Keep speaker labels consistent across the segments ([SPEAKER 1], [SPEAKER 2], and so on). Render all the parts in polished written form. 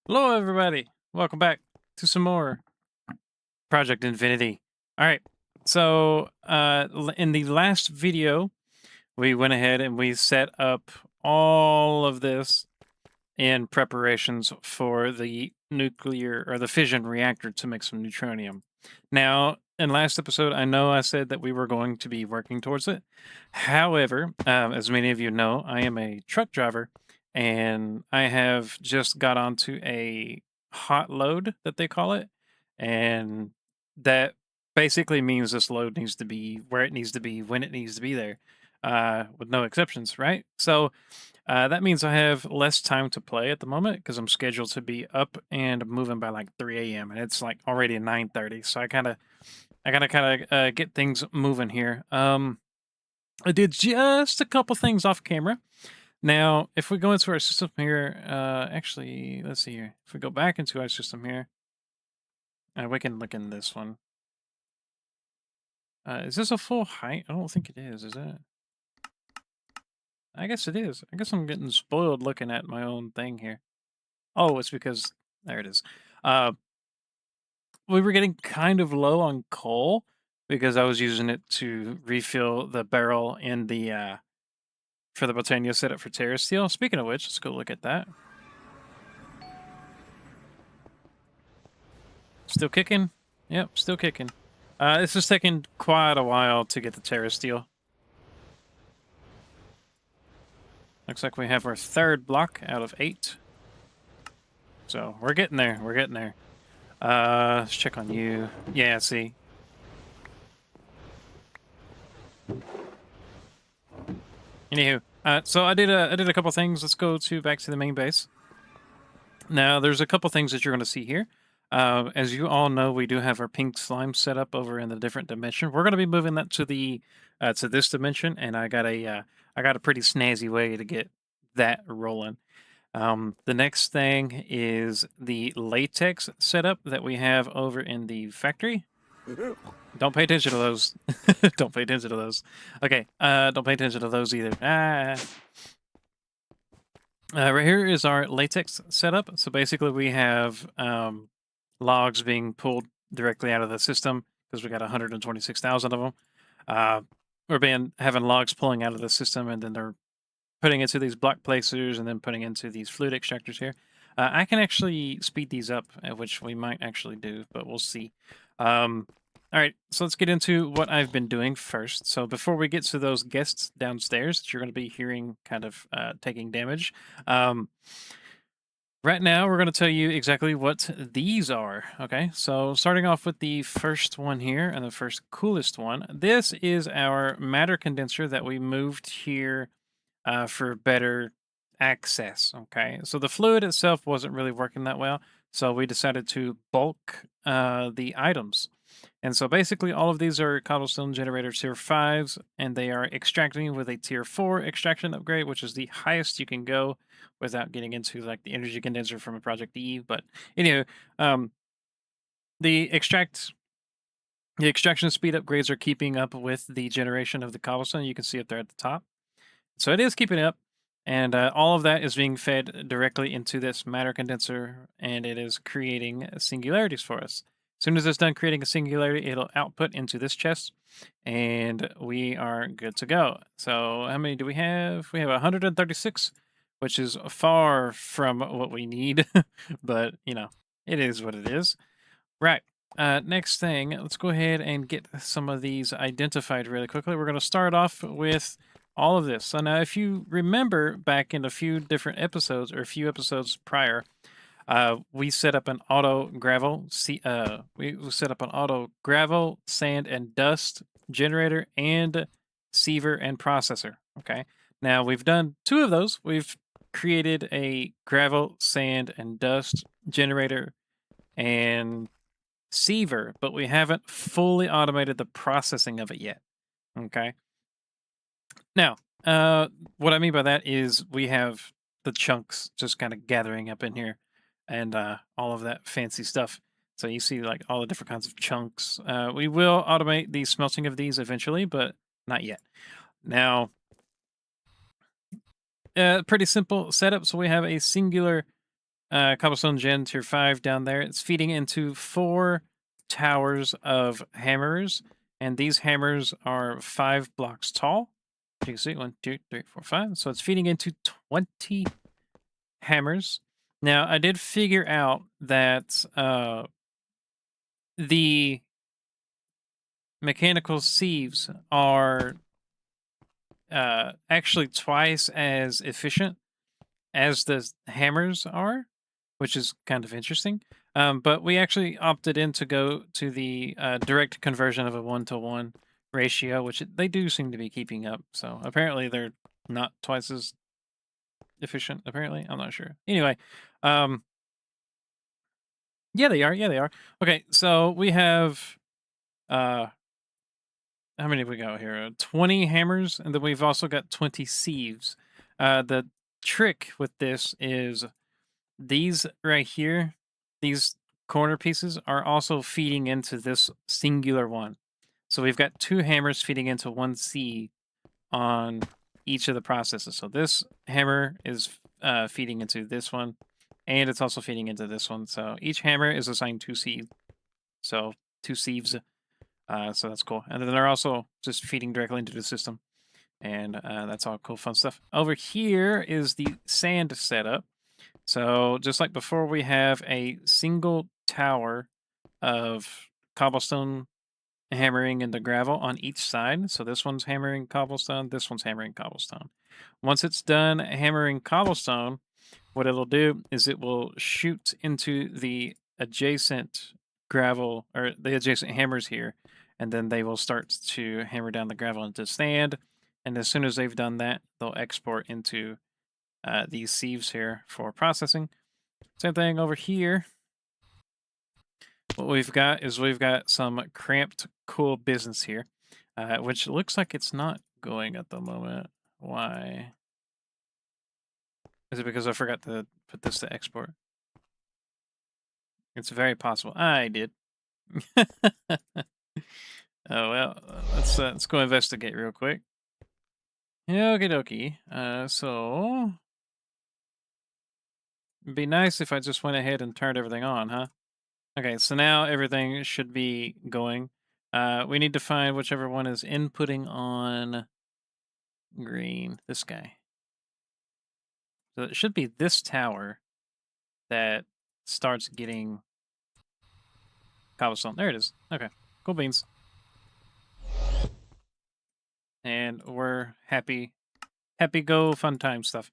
[SPEAKER 1] Hello, everybody. Welcome back to some more Project Infinity. All right. So, in the last video, we went ahead and we set up all of this in preparations for the nuclear or the fission reactor to make some neutronium. Now, in last episode, I know I said that we were going to be working towards it. However, as many of you know, I am a truck driver and I have just got onto a hot load that they call it. And that basically means this load needs to be where it needs to be when it needs to be there, with no exceptions, right? So, that means I have less time to play at the moment because I'm scheduled to be up and moving by like 3 a.m. and it's like already 9:30. So I gotta kind of get things moving here. I did just a couple things off camera. Now, if we go into our system here, actually, let's see here. If we go back into our system here, we can look in this one. Is this a full height? I don't think it is it? I guess it is. I guess I'm getting spoiled looking at my own thing here. Oh, it's because there it is. Uh, we were getting kind of low on coal because I was using it to refill the barrel in the for the Botania setup for Terra Steel. Speaking of which, let's go look at that. Still kicking? Yep, still kicking. This is taking quite a while to get the Terra Steel. Looks like we have our third block out of 8. So we're getting there. We're getting there. Let's check on you. Yeah, see. Anywho, so I did a couple things. Let's go to back to the main base. Now, there's a couple things that you're going to see here. As you all know, we do have our pink slime set up over in the different dimension. We're going to be moving that to this dimension, and I got a pretty snazzy way to get that rolling. The next thing is the latex setup that we have over in the factory. Don't pay attention to those. Don't pay attention to those. Okay. Don't pay attention to those either. Right here is our latex setup. So basically, we have logs being pulled directly out of the system because we got 126,000 of them. We're having logs pulling out of the system, and then they're putting into these block placers, and then putting into these fluid extractors here. I can actually speed these up, which we might actually do, but we'll see. All right, so let's get into what I've been doing first. So before we get to those guests downstairs that you're going to be hearing kind of taking damage, um, right now we're going to tell you exactly what these are. Okay, so starting off with the first one here and the first coolest one. This is our matter condenser that we moved here for better access. Okay, so the fluid itself wasn't really working that well, so we decided to bulk the items. And so basically, all of these are cobblestone generator tier 5s, and they are extracting with a tier 4 extraction upgrade, which is the highest you can go without getting into like the energy condenser from a Project Eve. But anyway, um, the extract the extraction speed upgrades are keeping up with the generation of the cobblestone. You can see it there at the top. So it is keeping up, and all of that is being fed directly into this matter condenser, and it is creating singularities for us. As soon as it's done creating a singularity, it'll output into this chest, and we are good to go. So how many do we have? We have 136, which is far from what we need, but it is what it is. Right. Next thing, let's go ahead and get some of these identified really quickly. We're going to start off with all of this. So now, if you remember back in a few different episodes or a few episodes prior, we set up an auto gravel. We set up an auto gravel, sand, and dust generator and siever and processor. Okay. Now we've done 2 of those. We've created a gravel, sand, and dust generator and siever, but we haven't fully automated the processing of it yet. Okay. Now, what I mean by that is we have the chunks just kind of gathering up in here and all of that fancy stuff. So you see like all the different kinds of chunks. We will automate the smelting of these eventually, but not yet. Now, pretty simple setup. So we have a singular cobblestone gen tier 5 down there. It's feeding into 4 towers of hammers, and these hammers are 5 blocks tall. You can see 1, 2, 3, 4, 5. So it's feeding into 20 hammers. Now, I did figure out that the mechanical sieves are actually twice as efficient as the hammers are, which is kind of interesting. But we actually opted in to go to the direct conversion of a 1-to-1 ratio, which they do seem to be keeping up. So apparently they're not twice as efficient. Apparently, I'm not sure. Anyway, um, yeah, they are. Yeah, they are. Okay, so we have uh, how many have we got here? 20 hammers, and then we've also got 20 sieves. The trick with this is these right here, these corner pieces are also feeding into this singular one. So we've got 2 hammers feeding into 1 sieve on each of the processes. So this hammer is feeding into this one, and it's also feeding into this one. So each hammer is assigned 2 sieves. So 2 sieves. So that's cool. And then they're also just feeding directly into the system. And that's all cool, fun stuff. Over here is the sand setup. So just like before, we have a single tower of cobblestone hammering into gravel on each side. So this one's hammering cobblestone, this one's hammering cobblestone. Once it's done hammering cobblestone, what it'll do is it will shoot into the adjacent gravel or the adjacent hammers here, and then they will start to hammer down the gravel into sand. And as soon as they've done that, they'll export into these sieves here for processing. Same thing over here. What we've got is we've got some cramped cool business here, which looks like it's not going at the moment. Why? Is it because I forgot to put this to export? It's very possible. I did. Oh well, let's go investigate real quick. Okie dokie. So it'd be nice if I just went ahead and turned everything on, huh? Okay, so now everything should be going. We need to find whichever one is inputting on green. This guy. So it should be this tower that starts getting cobblestone. There it is. Okay, cool beans. And we're happy, happy go, fun time stuff.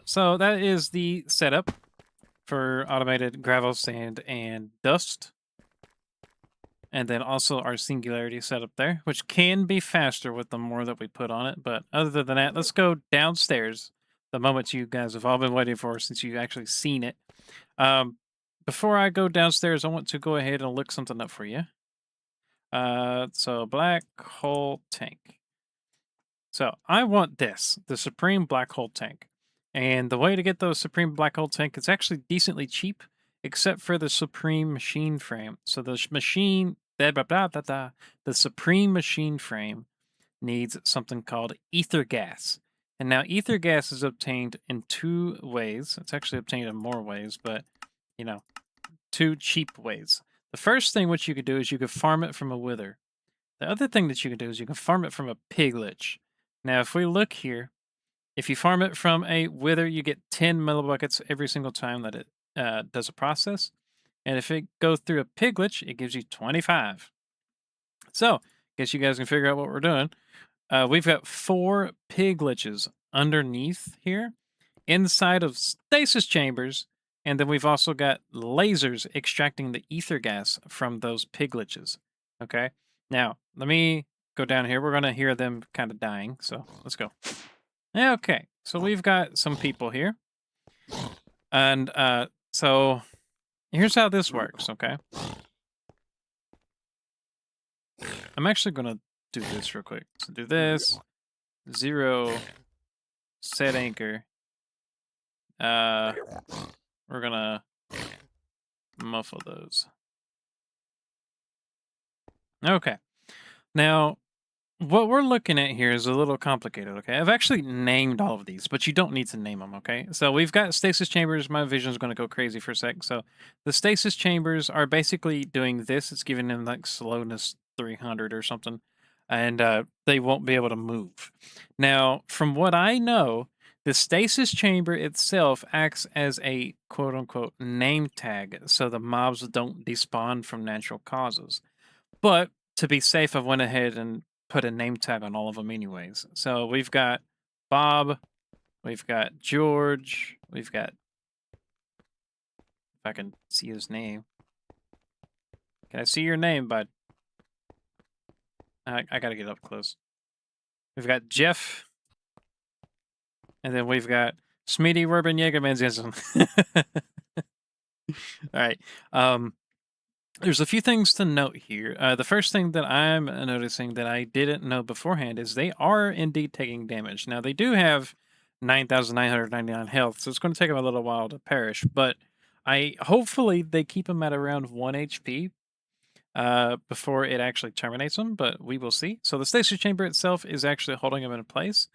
[SPEAKER 1] So that is the setup for automated gravel, sand, and dust. And then also our singularity setup there, which can be faster with the more that we put on it. But other than that, let's go downstairs. The moment you guys have all been waiting for since you've actually seen it. Um, Before I go downstairs, I want to go ahead and look something up for you. So black hole tank. So I want this, the Supreme Black Hole Tank. And the way to get the Supreme Black Hole Tank is actually decently cheap, except for the Supreme Machine Frame. So the machine, the Supreme Machine Frame needs something called ether gas. And now ether gas is obtained in 2 ways. It's actually obtained in more ways, but you know, 2 cheap ways. The first thing which you could do is you could farm it from a wither. The other thing that you can do is you can farm it from a piglich. Now, if we look here, if you farm it from a wither, you get 10 millibuckets every single time that it does a process. And if it goes through a piglich, it gives you 25. So, guess you guys can figure out what we're doing. We've got 4 pigliches underneath here, inside of stasis chambers, and then we've also got lasers extracting the ether gas from those pigliches. Okay, now let me go down here. We're gonna hear them kind of dying, so let's go. Okay, so we've got some people here, and so here's how this works. Okay, I'm actually gonna do this real quick. So do this 0 set anchor. We're gonna muffle those. Okay. Now, What we're looking at here is a little complicated, okay? I've actually named all of these, but you don't need to name them, okay? So we've got stasis chambers. My vision's going to go crazy for a sec. So the stasis chambers are basically doing this. It's giving them like slowness 300 or something, and they won't be able to move. Now, from what I know, the stasis chamber itself acts as a quote unquote name tag, so the mobs don't despawn from natural causes. But to be safe, I went ahead and put a name tag on all of them anyways. So we've got Bob, we've got George, we've got, if I can see his name. Can I see your name, bud? I gotta get up close. We've got Jeff, and then we've got Smitty Werben Jägermann. All right. Um, There's a few things to note here. The first thing that I'm noticing that I didn't know beforehand is they are indeed taking damage. Now, they do have 9,999 health, so it's going to take them a little while to perish, but I hopefully they keep them at around 1 HP before it actually terminates them, but we will see. So the stasis chamber itself is actually holding them in place.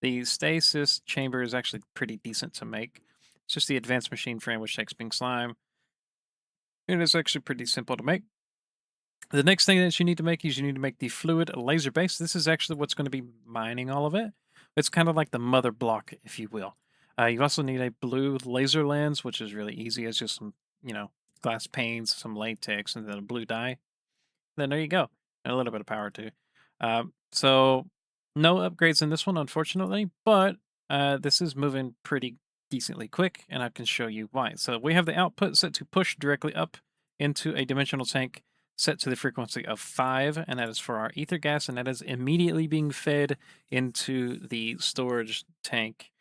[SPEAKER 1] The stasis chamber is actually pretty decent to make. It's just the advanced machine frame, which takes pink slime. It is actually pretty simple to make. The next thing that you need to make is you need to make the fluid laser base. This is actually what's going to be mining all of it. It's kind of like the mother block, if you will. You also need a blue laser lens, which is really easy. It's just some, glass panes, some latex, and then a blue dye. Then there you go. And a little bit of power too. So no upgrades in this one, unfortunately, but this is moving pretty decently quick, and I can show you why. So we have the output set to push directly up into a dimensional tank set to the frequency of 5, and that is for our ether gas, and that is immediately being fed into the storage tank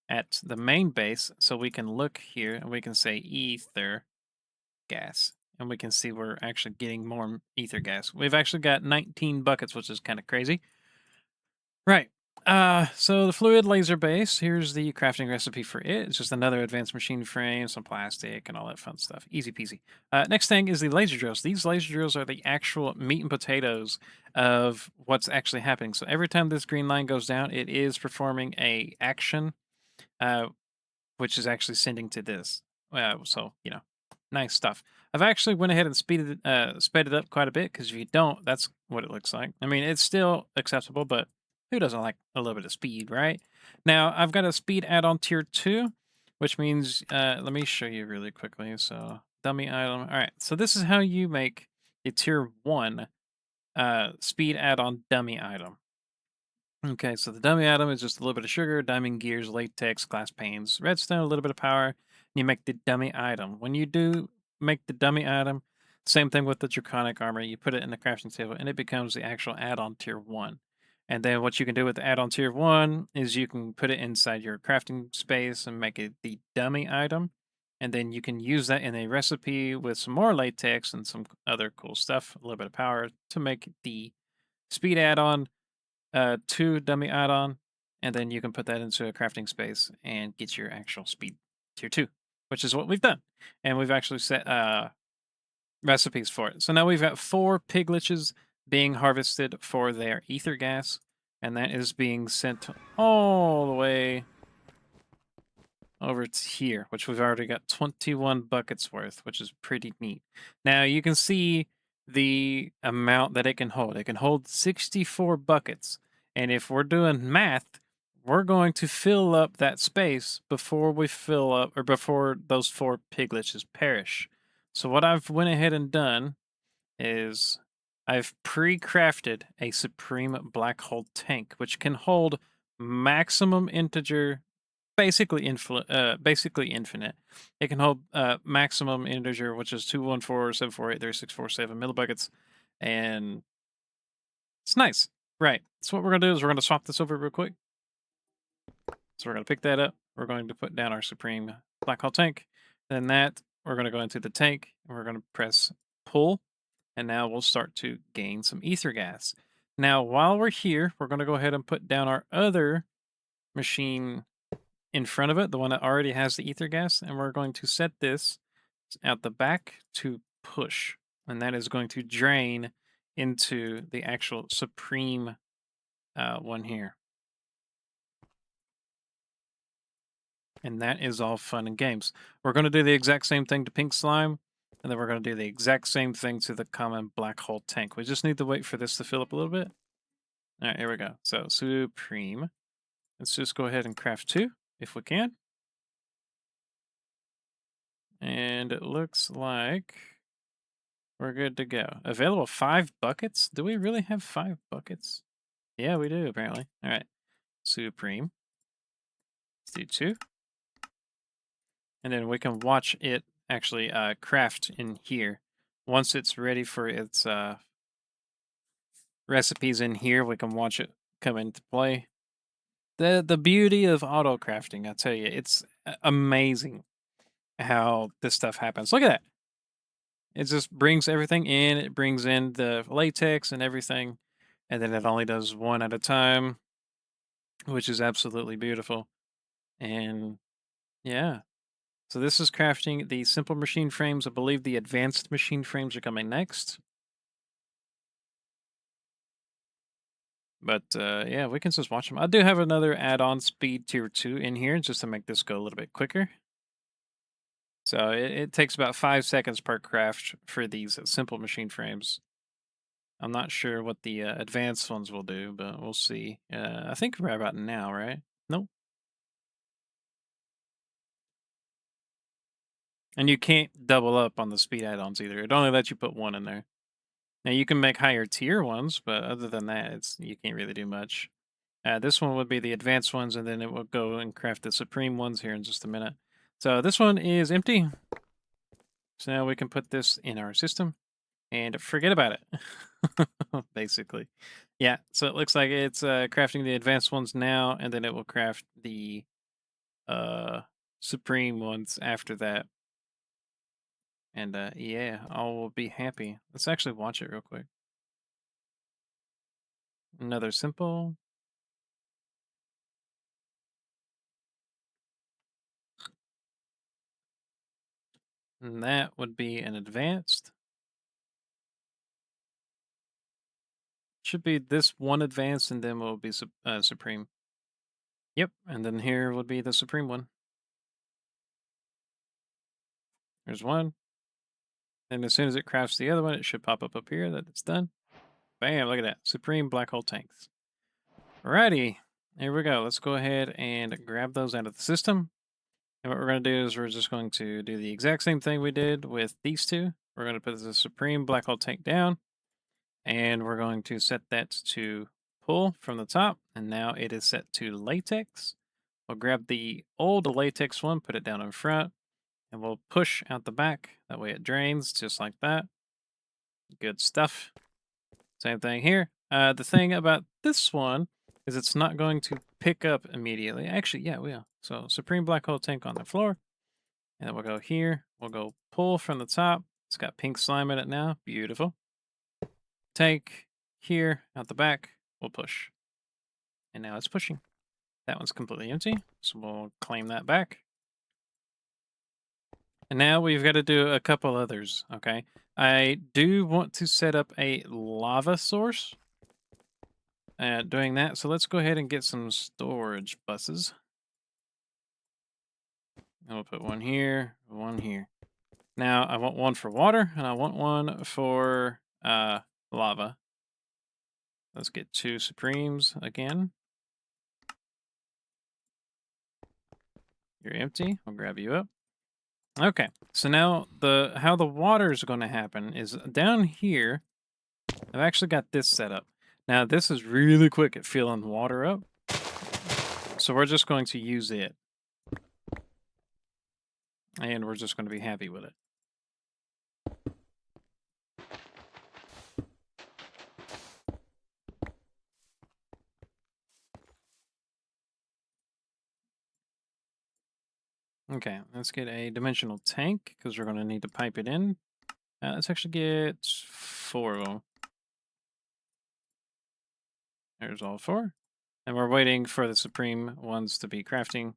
[SPEAKER 1] at the main base. So we can look here and we can say ether gas, and we can see we're actually getting more ether gas. We've actually got 19 buckets, which is kind of crazy. Right. So the fluid laser base, here's the crafting recipe for it. It's just another advanced machine frame, some plastic, and all that fun stuff. Easy peasy. Next thing is the laser drills. These laser drills are the actual meat and potatoes of what's actually happening. So every time this green line goes down, it is performing a action, uh, which is actually sending to this. So nice stuff. I've actually went ahead and sped it up quite a bit because if you don't, that's what it looks like. I mean, it's still acceptable, but who doesn't like a little bit of speed, right? Now I've got a speed add-on tier 2, which means let me show you really quickly. So dummy item. All right, so this is how you make a tier 1 speed add-on dummy item. Okay, so the dummy item is just a little bit of sugar, diamond gears, latex, glass panes, redstone, a little bit of power, and you make the dummy item. When you do make the dummy item, same thing with the draconic armor, you put it in the crafting table and it becomes the actual add-on tier 1. And then what you can do with the add-on tier 1 is you can put it inside your crafting space and make it the dummy item. And then you can use that in a recipe with some more latex and some other cool stuff, a little bit of power to make the speed add-on 2 dummy add-on, and then you can put that into a crafting space and get your actual speed tier 2, which is what we've done. And we've actually set recipes for it. So now we've got 4 piglets being harvested for their ether gas, and that is being sent all the way over to here, which we've already got 21 buckets worth, which is pretty neat. Now you can see the amount that it can hold. It can hold 64 buckets. And if we're doing math, we're going to fill up that space before we fill up or before those 4 piglets perish. So what I've went ahead and done is I've pre-crafted a Supreme Black Hole tank, which can hold maximum integer basically infinite. It can hold maximum integer, which is 214, 748, 3647 millibuckets, and it's nice. Right. So what we're gonna do is we're gonna swap this over real quick. So we're gonna pick that up. We're going to put down our Supreme Black Hole tank. Then that we're gonna go into the tank and we're gonna press pull, and now we'll start to gain some ether gas. Now while we're here, we're gonna go ahead and put down our other machine in front of it, the one that already has the ether gas, and we're going to set this at the back to push, and that is going to drain into the actual Supreme one here. And that is all fun and games. We're going to do the exact same thing to pink slime, and then we're going to do the exact same thing to the common black hole tank. We just need to wait for this to fill up a little bit. All right, here we go. So Supreme. Let's just go ahead and craft 2 if we can. And it looks like we're good to go. Available 5 buckets? Do we really have 5 buckets? Yeah, we do, apparently. All right. Supreme. Let's do 2. And then we can watch it actually craft in here. Once it's ready for its recipes in here, we can watch it come into play. The beauty of auto crafting, I tell you, it's amazing how this stuff happens. Look at that. It just brings everything in. It brings in the latex and everything, and then it only does one at a time, which is absolutely beautiful. And yeah, so this is crafting the simple machine frames. I believe the advanced machine frames are coming next. But yeah, we can just watch them. I do have another add-on speed tier 2 in here just to make this go a little bit quicker. So it takes about 5 seconds per craft for these simple machine frames. I'm not sure what the advanced ones will do, but we'll see. I think we're about now, right? Nope. And you can't double up on the speed add-ons either. It only lets you put one in there. Now you can make higher tier ones, but other than that, it's you can't really do much. This one would be the advanced ones, and then it will go and craft the supreme ones here in just a minute. So this one is empty. So now we can put this in our system and forget about it, basically. Yeah, so it looks like it's crafting the advanced ones now, and then it will craft the uh, supreme ones after that. And yeah, all will be happy. Let's actually watch it real quick. Another simple. And that would be an advanced. Should be this one advanced, and then will be supreme. Yep, and then here would be the supreme one. There's one. And as soon as it crafts the other one, it should pop up here that it's done. Bam, look at that. Supreme black hole tanks. Alrighty, here we go. Let's go ahead and grab those out of the system. And what we're going to do is we're just going to do the exact same thing we did with these two. We're going to put the Supreme black hole tank down. And we're going to set that to pull from the top. And now it is set to latex. We'll grab the old latex one, put it down in front, and we'll push out the back. That way it drains just like that. Good stuff. Same thing here. The thing about this one is it's not going to pick up immediately. Actually, yeah, we will. So Supreme Black Hole Tank on the floor. And then we'll go here. We'll go pull from the top. It's got pink slime in it now. Beautiful. Tank here out the back. We'll push. And now it's pushing. That one's completely empty. So we'll claim that back. And now we've got to do a couple others, okay? I do want to set up a lava source. Doing that, so let's go ahead and get some storage buses. And we'll put one here, one here. Now, I want one for water, and I want one for lava. Let's get 2 Supremes again. You're empty. I'll grab you up. Okay, so now how the water is going to happen is down here. I've actually got this set up. Now this is really quick at filling water up, so we're just going to use it, and we're just going to be happy with it. Okay, let's get a dimensional tank because we're going to need to pipe it in. Let's actually get 4 of them. There's all 4. And we're waiting for the supreme ones to be crafting.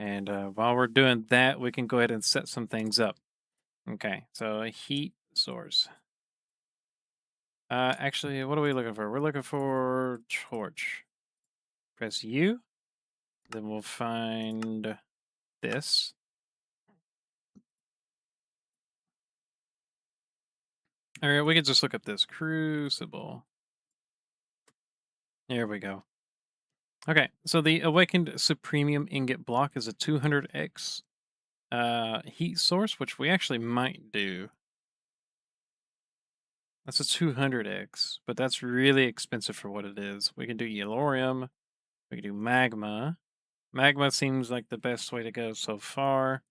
[SPEAKER 1] And while we're doing that, we can go ahead and set some things up. Okay, so a heat source. Actually, what are we looking for? We're looking for torch. Press U. Then we'll find this. All right, we can just look up this crucible. There we go. Okay, so the awakened supremium ingot block is a 200x heat source, which we actually might do. That's a 200x, but that's really expensive for what it is. We can do yellorium. We can do magma. Magma seems like the best way to go so far.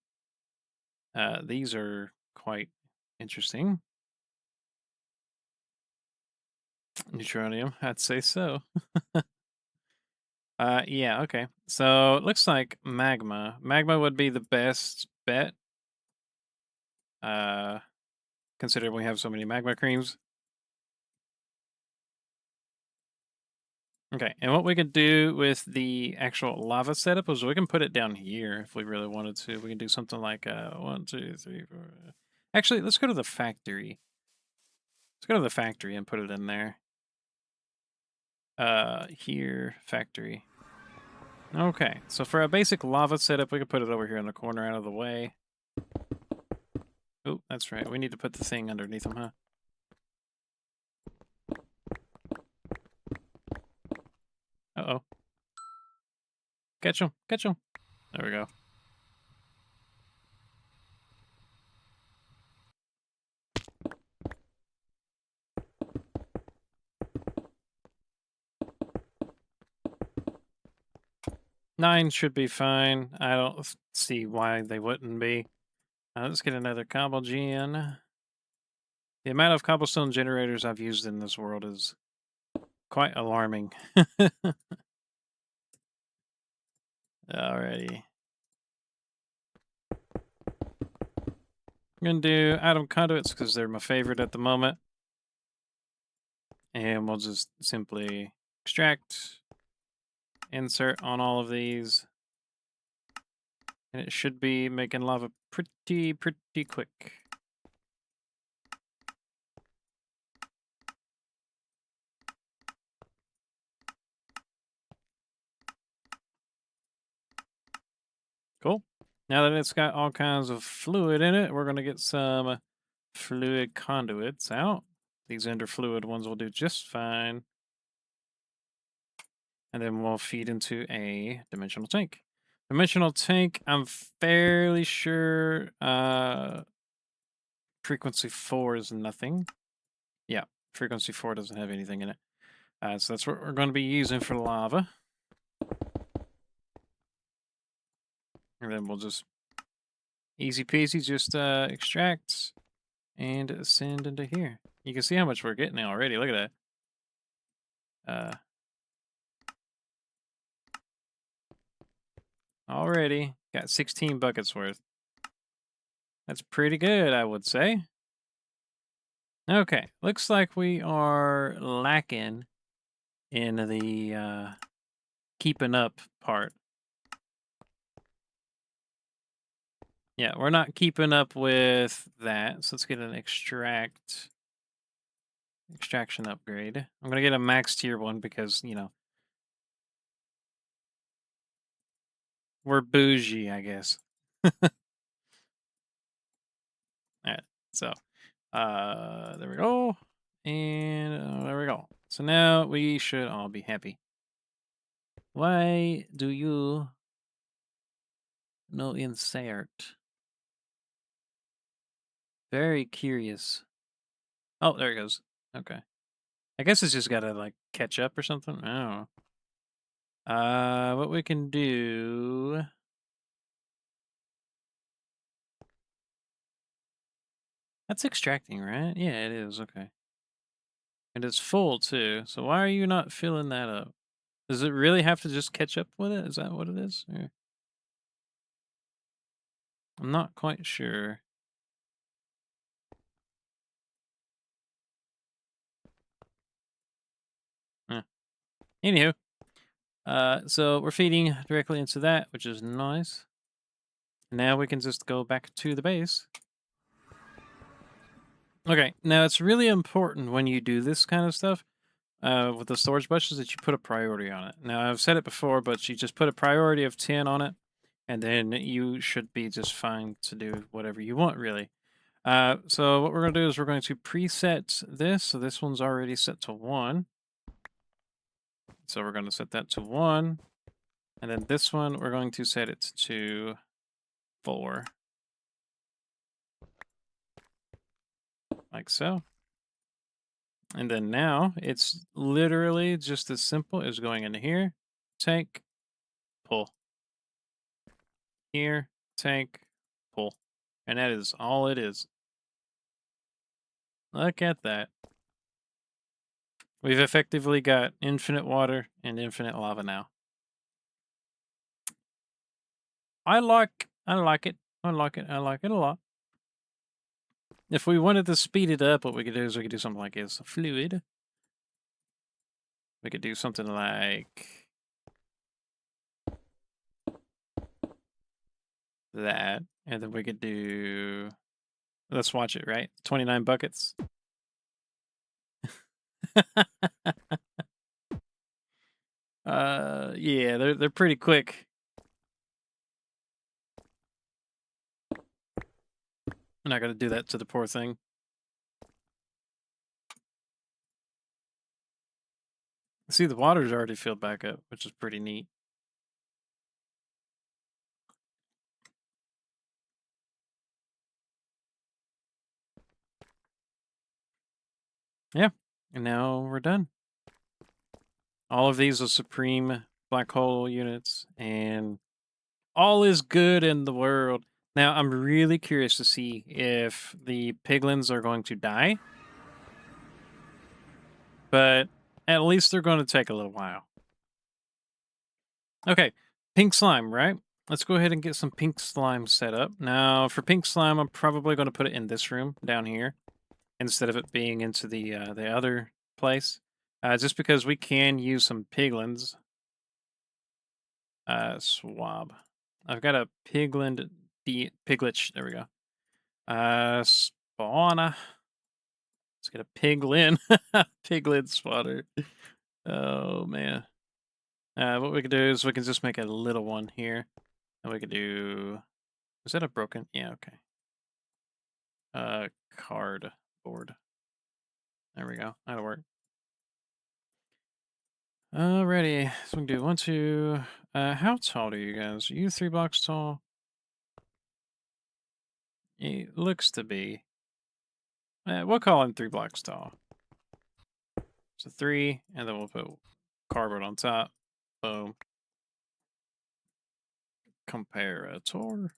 [SPEAKER 1] These are quite interesting. Neutronium, I'd say so. Yeah, okay. So it looks like magma. Magma would be the best bet. Uh, considering we have so many magma creams. Okay, and what we could do with the actual lava setup is we can put it down here if we really wanted to. We can do something like 1, 2, 3, 4. Actually, let's go to the factory. Let's go to the factory and put it in there. Here, factory. Okay, so for a basic lava setup, we could put it over here in the corner out of the way. Oh, that's right. We need to put the thing underneath them, huh? Uh-oh. Catch him. Catch him. There we go. Nine should be fine. I don't see why they wouldn't be. Let's get another cobble gen. The amount of cobblestone generators I've used in this world is quite alarming. Alrighty. I'm going to do atom conduits because they're my favorite at the moment. And we'll just simply extract, insert on all of these. And it should be making lava pretty quick. Cool. Now that it's got all kinds of fluid in it, we're going to get some fluid conduits out. These interfluid ones will do just fine. And then we'll feed into a dimensional tank. Dimensional tank, I'm fairly sure frequency 4 is nothing. Yeah, frequency 4 doesn't have anything in it. So that's what we're going to be using for lava. And then we'll just easy peasy just extract and send into here. You can see how much we're getting already. Look at that. Already got 16 buckets worth. That's pretty good, I would say. Okay, looks like we are lacking in the keeping up part. Yeah, we're not keeping up with that. So let's get an extraction upgrade. I'm gonna get a max tier one because, you know, we're bougie, I guess. Alright, so there we go. And there we go. So now we should all be happy. Why do you no insert? Very curious. Oh, there it goes. Okay. I guess it's just gotta like catch up or something. I don't know. What we can do. That's extracting, right? Yeah, it is. Okay. And it's full too. So why are you not filling that up? Does it really have to just catch up with it? Is that what it is? Or... I'm not quite sure. Eh. Anywho, so we're feeding directly into that, which is nice. Now we can just go back to the base. Okay, now it's really important when you do this kind of stuff with the storage bushes that you put a priority on it. Now, I've said it before, but you just put a priority of 10 on it, and then you should be just fine to do whatever you want, really. So what we're going to do is we're going to preset this. So this one's already set to 1. So we're going to set that to 1. And then this one, we're going to set it to 4. Like so. And then now it's literally just as simple as going into here, take, pull. Here, take, pull. And that is all it is. Look at that. We've effectively got infinite water and infinite lava now. I like it. I like it. I like it a lot. If we wanted to speed it up, what we could do is we could do something like this. Fluid. We could do something like that. And then we could do, let's watch it, right? 29 buckets. Yeah, they're pretty quick. I'm not gonna do that to the poor thing. See, the water's already filled back up, which is pretty neat. Yeah, and now we're done. All of these are supreme black hole units, and all is good in the world. Now, I'm really curious to see if the piglins are going to die, but at least they're going to take a little while. Okay, pink slime, right? Let's go ahead and get some pink slime set up. Now, for pink slime, I'm probably going to put it in this room down here instead of it being into the other place, just because we can use some piglins. Swab. I've got a piglin piglet. There we go. Spawner. Let's get a piglin. Piglin spawner. Oh man. What we could do is we can just make a little one here, and we could do. Is that a broken? Yeah. Okay. Cardboard. There we go. That'll work. Alrighty. So we can do 1, 2. How tall are you guys? Are you 3 blocks tall? It looks to be. We'll call him 3 blocks tall. So 3, and then we'll put cardboard on top. Boom. Comparator.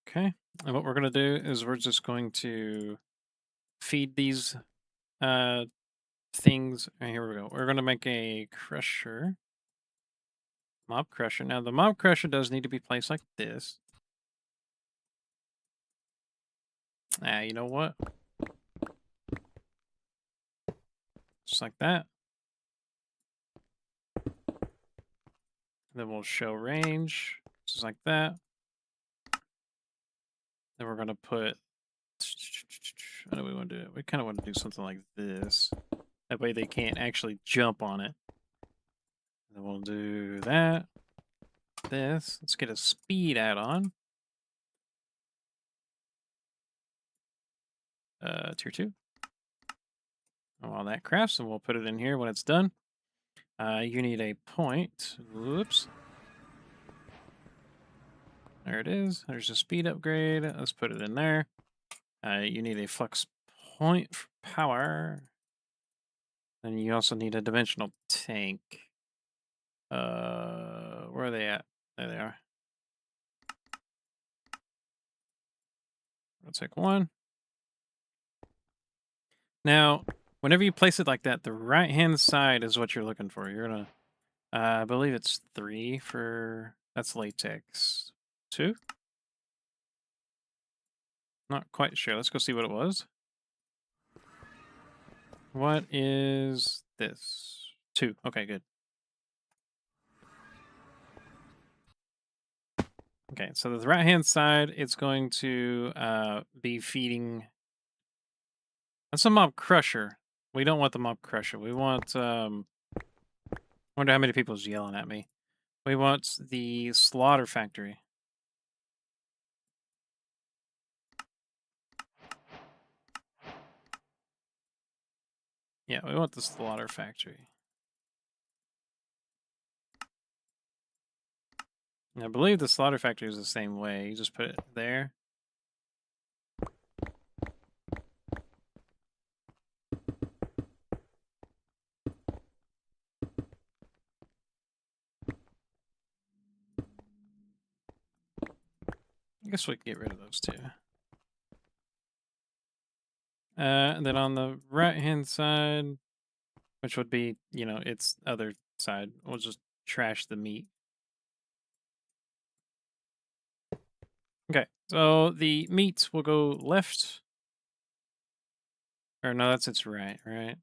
[SPEAKER 1] Okay. And what we're going to do is we're just going to feed these things. Here we go. We're going to make a crusher. Mob crusher. Now, the mob crusher does need to be placed like this. You know what? Just like that. Then we'll show range, just like that. Then we're going to put, how do we want to do it? We kind of want to do something like this. That way they can't actually jump on it. And then we'll do that. This. Let's get a speed add-on. Tier 2. And while that crafts, and we'll put it in here when it's done. You need a point. Whoops. There it is. There's a speed upgrade. Let's put it in there. You need a flux point for power. And you also need a dimensional tank. Where are they at? There they are. I'll take 1. Now, whenever you place it like that, the right-hand side is what you're looking for. You're gonna, I believe it's 3 for, that's latex. 2? Not quite sure. Let's go see what it was. What is this? 2. Okay, good. Okay, so the right hand side, it's going to be feeding. That's a mob crusher. We don't want the mob crusher. We want. Wonder how many people's yelling at me. We want the slaughter factory. Yeah, we want the slaughter factory. And I believe the slaughter factory is the same way. You just put it there. I guess we can get rid of those two. And then on the right hand side, which would be, its other side, we'll just trash the meat. Okay, so the meat will go left. Or no, that's its right, right?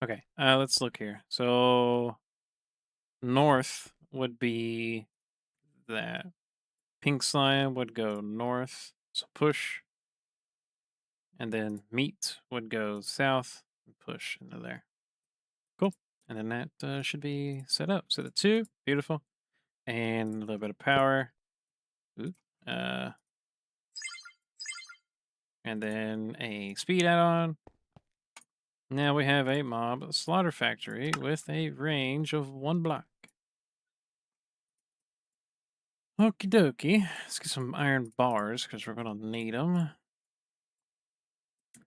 [SPEAKER 1] Okay, let's look here. So north would be that. Pink slime would go north, so push. And then meat would go south and push into there. Cool. And then that should be set up. So the two, beautiful. And a little bit of power. Ooh. Uh, and then a speed add-on. Now we have a mob slaughter factory with a range of 1 block. Okie dokie. Let's get some iron bars because we're going to need them.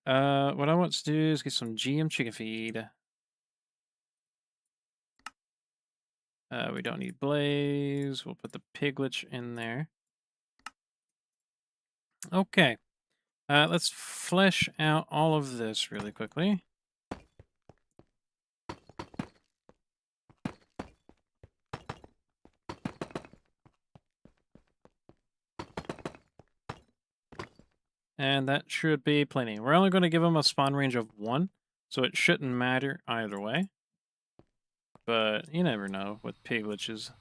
[SPEAKER 1] What I want to do is get some GM chicken feed. We don't need blaze. We'll put the piglet in there. Okay. Let's flesh out all of this really quickly. And that should be plenty. We're only going to give them a spawn range of 1, so it shouldn't matter either way. But you never know with piglets.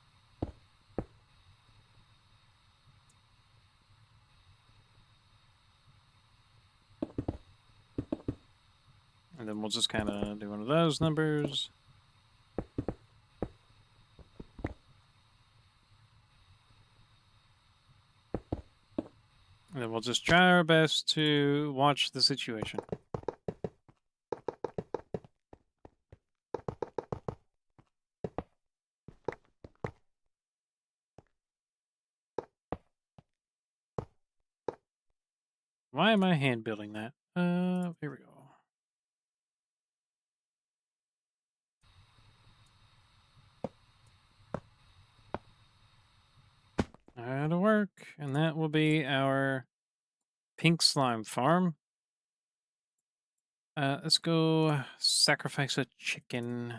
[SPEAKER 1] And then we'll just kind of do one of those numbers. And then we'll just try our best to watch the situation. Why am I hand building that? Here we go. That'll work. And that will be our pink slime farm. Let's go sacrifice a chicken.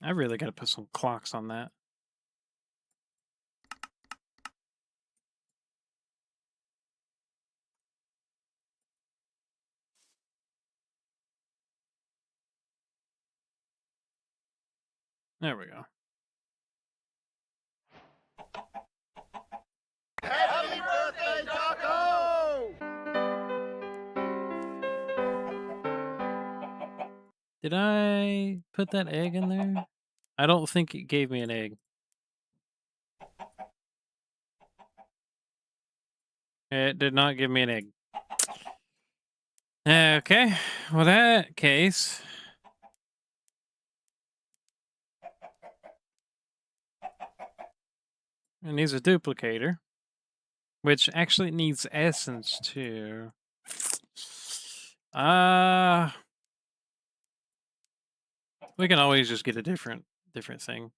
[SPEAKER 1] I really got to put some clocks on that. There we go.
[SPEAKER 2] Happy birthday, Taco!
[SPEAKER 1] Did I put that egg in there? I don't think it gave me an egg. It did not give me an egg. Okay, well, that case. It needs a duplicator, which actually needs essence too. We can always just get a different thing.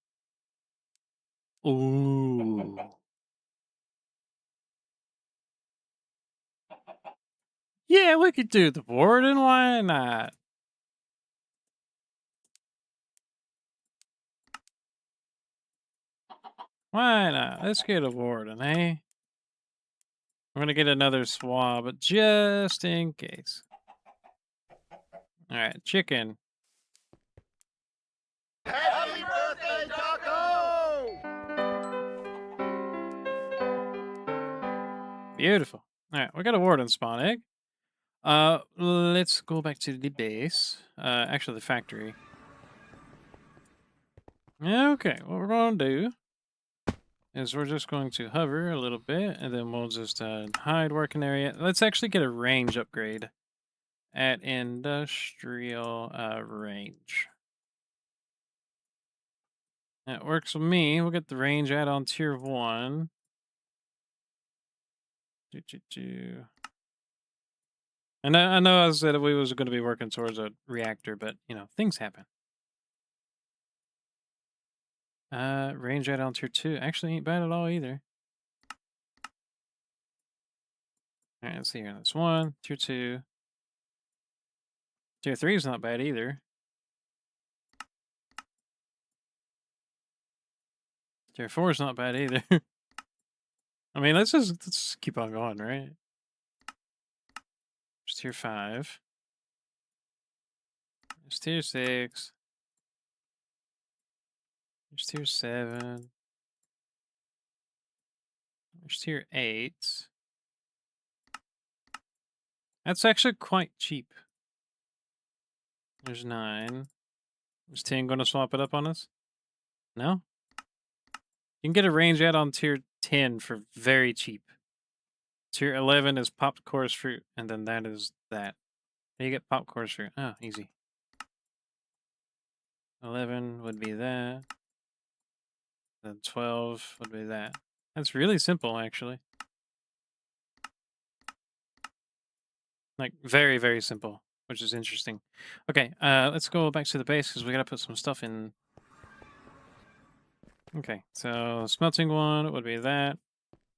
[SPEAKER 1] Ooh. Yeah, we could do the warden. Why not? Why not? Let's get a warden, eh? I'm gonna get another swab, but just in case. All right, chicken.
[SPEAKER 2] Happy birthday, Taco!
[SPEAKER 1] Beautiful. All right, we got a warden spawn egg. Let's go back to the base. Actually, the factory. Okay, what we're going to do is we're just going to hover a little bit, and then we'll just hide working area. Let's actually get a range upgrade at industrial range. That works with me. We'll get the range add on tier 1. And I know I said we was going to be working towards a reactor, but things happen. Range add on tier 2 actually ain't bad at all either. All right, let's see here. That's 1, tier 2. Tier 3 is not bad either. Tier 4 is not bad either. I mean, let's keep on going, right? There's tier 5. There's tier 6. There's tier 7. There's tier 8. That's actually quite cheap. There's 9. Is 10 going to swap it up on us? No? You can get a range add on tier 10 for very cheap. Tier 11 is popped chorus fruit, and then that is that. Then you get popped chorus fruit. Oh, easy. 11 would be that. Then 12 would be that. That's really simple, actually. Like, very, very simple, which is interesting. Okay, let's go back to the base, because we got to put some stuff in. Okay, so smelting one would be that.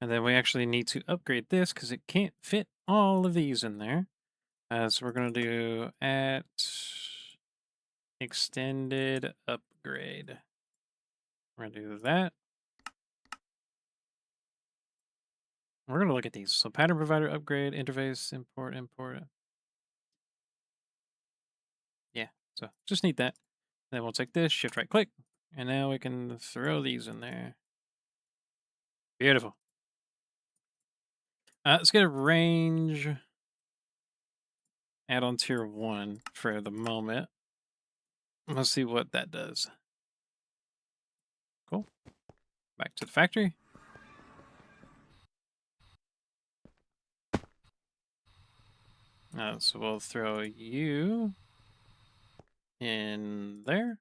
[SPEAKER 1] And then we actually need to upgrade this, because it can't fit all of these in there. So we're going to do at extended upgrade. We're going to do that. We're going to look at these. So pattern provider upgrade, interface, import. Yeah, so just need that. Then we'll take this, shift right click, and now we can throw these in there. Beautiful. Let's get a range add on tier 1 for the moment. Let's see what that does. Cool. Back to the factory. So we'll throw you in there.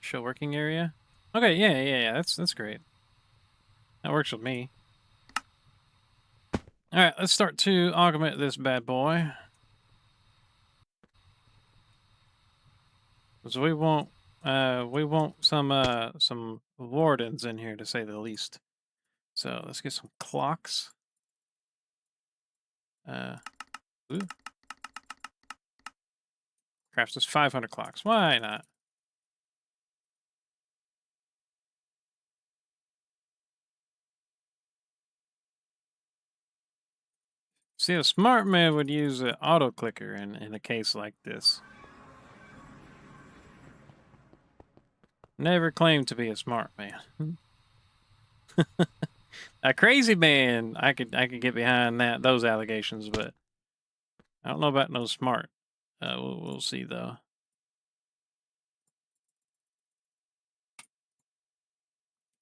[SPEAKER 1] Show working area. Okay, yeah. That's great. That works with me. All right, let's start to augment this bad boy. So we want some wardens in here, to say the least. So let's get some clocks. Craft us 500 clocks. Why not? See, a smart man would use an auto clicker in a case like this. Never claimed to be a smart man. A crazy man, I could get behind those allegations, but I don't know about no smart. We'll see though.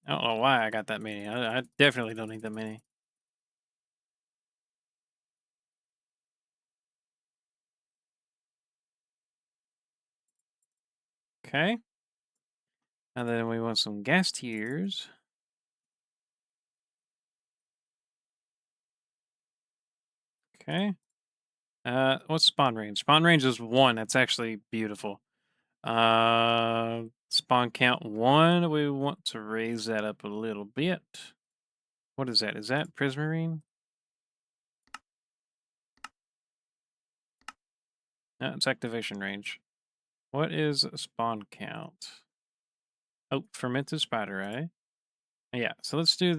[SPEAKER 1] I don't know why I got that many. I definitely don't need that many. Okay. And then we want some gas tiers. Okay. What's spawn range? Spawn range is 1. That's actually beautiful. Spawn count 1. We want to raise that up a little bit. What is that? Is that Prismarine? No, it's activation range. What is spawn count? Oh, fermented spider eye. Yeah, so let's do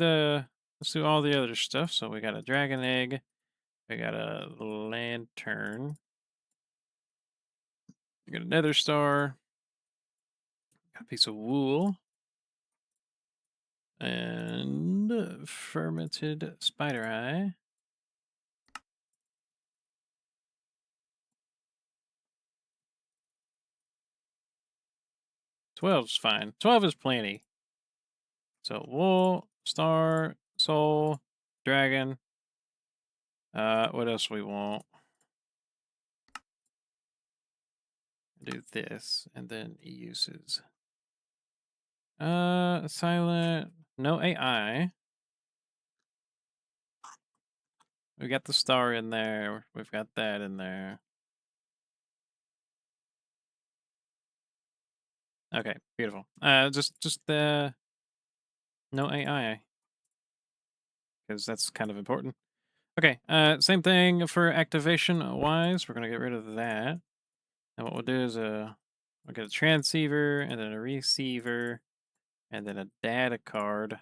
[SPEAKER 1] all the other stuff. So we got a dragon egg, We got a lantern. We got a nether star. Got a piece of wool. And fermented spider eye. Twelve's fine. 12 is plenty. So wool, star, soul, dragon. What else we want? Do this and then uses. Silent. No AI. We got the star in there. We've got that in there. Okay, beautiful. Just no AI because that's kind of important. Okay, same thing for activation wise. We're gonna get rid of that. And what we'll do is we'll get a transceiver and then a receiver and then a data card.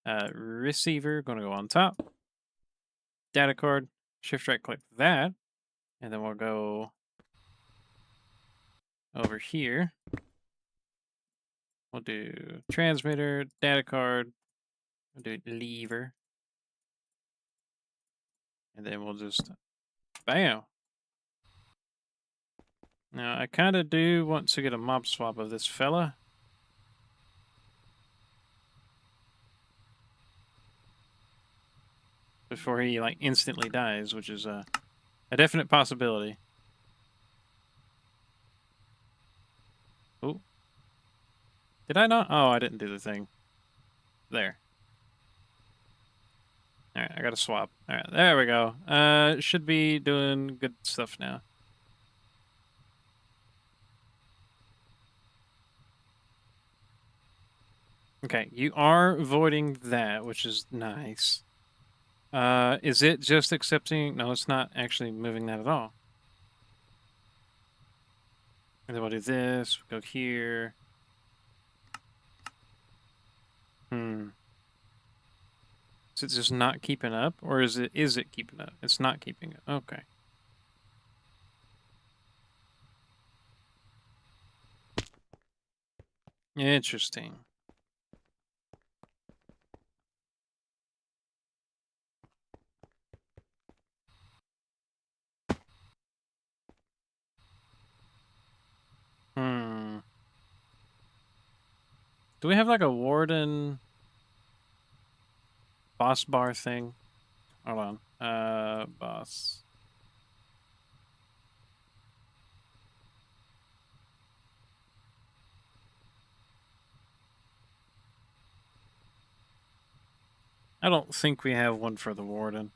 [SPEAKER 1] Receiver gonna go on top. Data card. Shift right click that, and then we'll go over here. We'll do transmitter, data card. We'll do lever, and then we'll just bam. Now I kind of do want to get a mob swap of this fella. Before he like instantly dies, which is a definite possibility. Oh, did I not? Oh, I didn't do the thing. There. All right, I got to swap. All right, there we go. Should be doing good stuff now. Okay, you are voiding that, which is nice. Is it just accepting? No, it's not actually moving that at all. And then we'll do this, go here. Is it just not keeping up? Or is it keeping up? It's not keeping up. Okay. Interesting. Do we have like a warden boss bar thing? Hold on. Boss. I don't think we have one for the warden.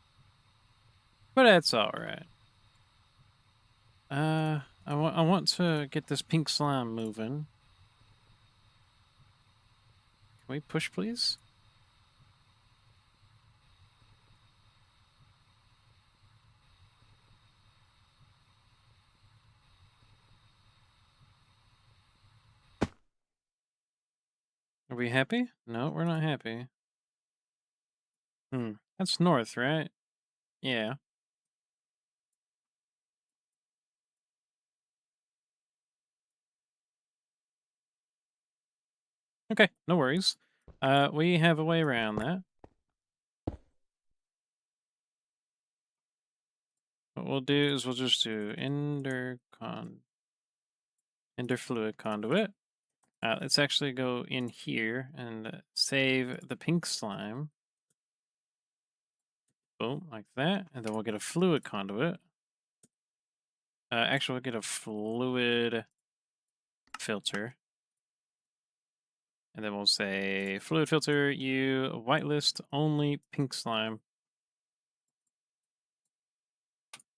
[SPEAKER 1] But that's alright. I want to get this pink slime moving. Can we push, please? Are we happy? No, we're not happy. That's north, right? Yeah. Okay, no worries. We have a way around that. What we'll do is we'll just do ender fluid conduit. Let's actually go in here and save the pink slime. Boom, like that. And then we'll get a fluid conduit. Actually, we'll get a fluid filter. And then we'll say fluid filter, you whitelist only pink slime.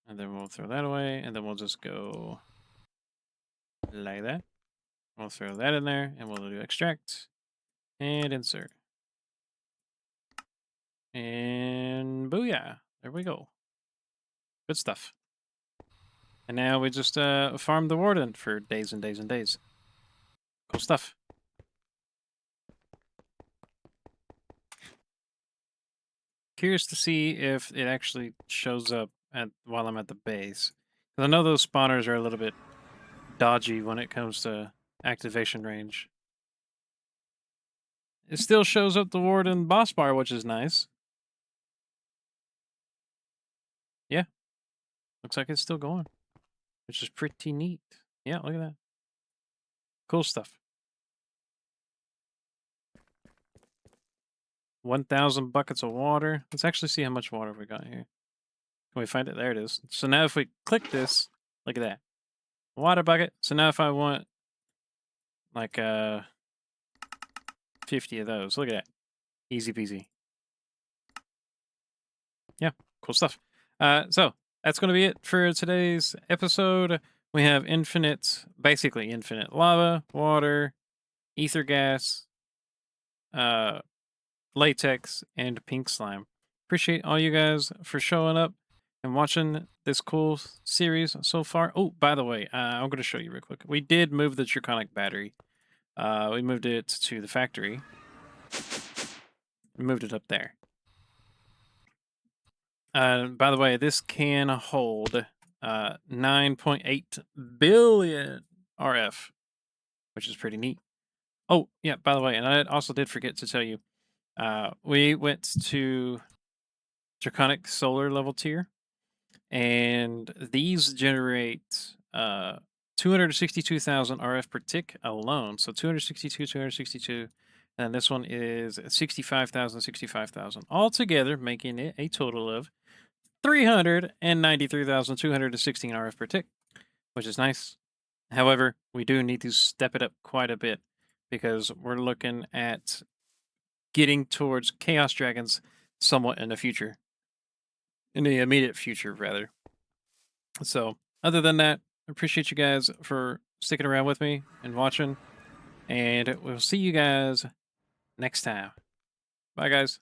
[SPEAKER 1] And then we'll throw that away. And then we'll just go like that. We'll throw that in there and we'll do extract and insert. And booyah. There we go. Good stuff. And now we just farm the warden for days and days and days. Cool stuff. curious to see if it actually shows up while I'm at the base. Because I know those spawners are a little bit dodgy when it comes to activation range. It still shows up the Warden boss bar, which is nice. Yeah, looks like it's still going, which is pretty neat. Yeah, look at that. Cool stuff. 1,000 buckets of water. Let's actually see how much water we got here. Can we find it? There it is. So now if we click this, look at that. Water bucket. So now if I want like 50 of those, look at that. Easy peasy. Yeah, cool stuff. So that's going to be it for today's episode. We have basically infinite lava, water, ether gas, latex, and pink slime. Appreciate all you guys for showing up and watching this cool series so far. Oh, by the way, I'm going to show you real quick. We did move the Draconic battery. We moved it to the factory. We moved it up there. By the way, this can hold 9.8 billion RF, which is pretty neat. Oh, yeah, by the way, and I also did forget to tell you, we went to Draconic Solar level tier, and these generate 262,000 RF per tick alone. So 262, 262, and this one is 65,000, 65,000 altogether, making it a total of 393,216 RF per tick, which is nice. However, we do need to step it up quite a bit because we're looking at getting towards Chaos Dragons somewhat in the future. In the immediate future, rather. So, other than that, I appreciate you guys for sticking around with me and watching. And we'll see you guys next time. Bye, guys.